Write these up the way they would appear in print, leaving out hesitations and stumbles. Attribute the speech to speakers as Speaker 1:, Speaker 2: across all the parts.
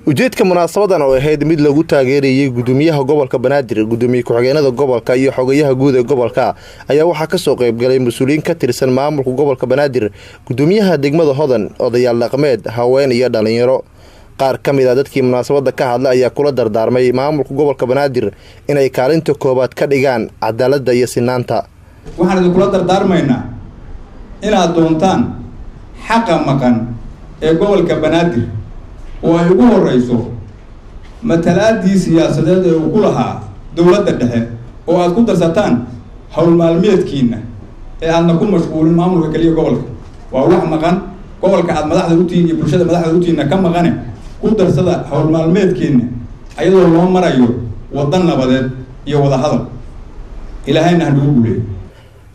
Speaker 1: ujeedka munaasabadan oo ahayd mid lagu taageerayay gudoomiyaha gobolka Banaadir, gudoomiye ku-xigeenada gobolka iyo xogayaha guud ee gobolka ayaa waxaa ka soo qayb galay mas'uuliyiin ka tirsan maamulka gobolka Banaadir, gudoomiyaha degmada Hodan, odayaal dhaqameed, haween iyo dhalinyaro. qaar ka mid ah dadkii munaasabada ka hadlay ayaa kula dardaarmay maamulka gobolka Banaadir inay kaalinta koobaad ka dhigaan cadaaladda iyo sinaanta.
Speaker 2: waxaan idin kula dardaarmaynaa inaad doontaan xaqa maqan ee gobolka Banaadir oo ay ugu horeyso matalaadii siyaasadeed ee uu ku lahaa dowladda dhexe oo aad ku darsataan hawl maalmeedkiina ee aadna ku mashquulin maamulka kaliya gobolka. waa wax maqan gobolka aad madaxda u tihiin iyo bulshada madaxda u tihiin ka maqane ku darsada hawl maalmeedkiina ayadoo loo marayo wadan nabadeed iyo wada hadal. ilaahayna ha nagu guuleeyo.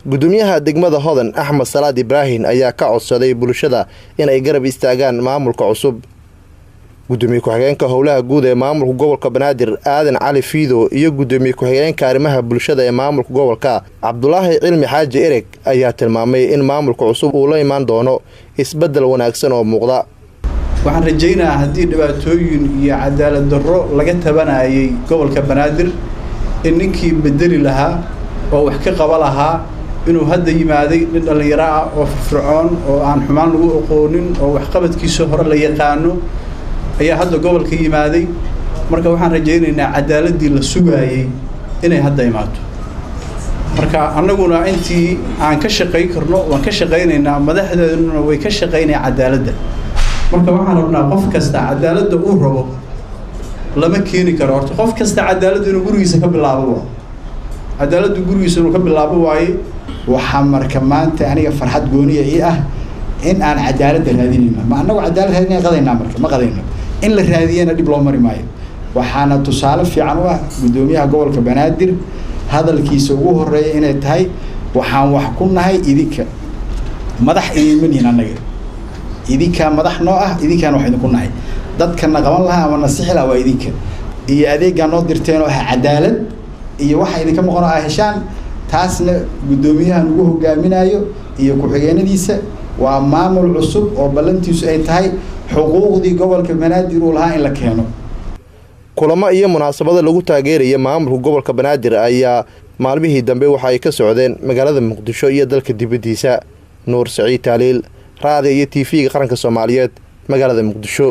Speaker 1: gudoomiyaha degmada Hodan Axmed Salaad Ibrahim ayaa ka codsaday bulshada inay garab istaagaan maamulka cusub. gudoomiye ku-xigeenka howlaha guud ee maamulka gobolka Banaadir Aadan Cali Fiido iyo gudoomiye ku-xigeenka arrimaha bulshada ee maamulka gobolka Cabdulaahi Cilmi Xaaji Ereg ayaa tilmaamay in maamulka cusub uu la imaan doono isbedel wanaagsan oo muuqda.
Speaker 3: waxaan rajaynayaa haddii dhibaatooyin iyo cadaalad darro laga tabanayay gobolka Banaadir in ninkii bedeli lahaa oo wax ka qaba lahaa inuu hadda yimaaday nin dhalinyaro ah oo firfircoon oo aan xumaan lagu aqoonin oo wax qabadkiisa hore la yaqaano ayaa hadda gobolka yimaaday. marka waxaan rajaynaynaa cadaaladii la sugayay inay hadda imaato. marka annaguna intii aan ka shaqeyn karno waan ka shaqeynaynaa, madaxdeeduna way ka shaqeynayaan cadaaladda. marka waxaan rabnaa qof kasta cadaaladda uu rabo lama keeni karo. horta qof kasta cadaaladda inuu gurigiisa ka bilaabo cadaaladdu gurigiisa inuu ka bilaabo waaye.
Speaker 4: waxaa marka maanta aniga farxad gooniya ii ah in aan cadaaladda raadinayno. ma annagu cadaalad raadinay qadaynaa marka ma qadayno. in la raadiyana dib loo mari maayo. waxaana tusaale fiican u ah gudoomiyaha gobolka Banaadir hadalkiisa ugu horeeyay inay tahay waxaan wax ku nahay idinka madax iimanin annaga idinka madax noo ah idinkaan wax idinku nahay dadkana qaban lahaa ama nasixi lahaa waa idinka iyo adeega noo dirteen oo cadaalad iyo waxa idinka maqan ah heshaan. taasna gudoomiyahan ugu hogaaminayo iyo ku-xigeenadiisa waa maamul cusub oo ballantiisu ay tahay xuquuqdii gobolka Banaadir uu lahaa in la keeno.
Speaker 1: kulamo iyo munaasabado lagu taageeraya maamulka gobolka Banaadir ayaa maalmihii dambe waxa ay ka socdeen magaalada Muqdisho iyo dalka dibadiisa. Nuur Saciid Taaliil, raadiyo iyo TV-ga qaranka Soomaaliyeed, magaalada Muqdisho.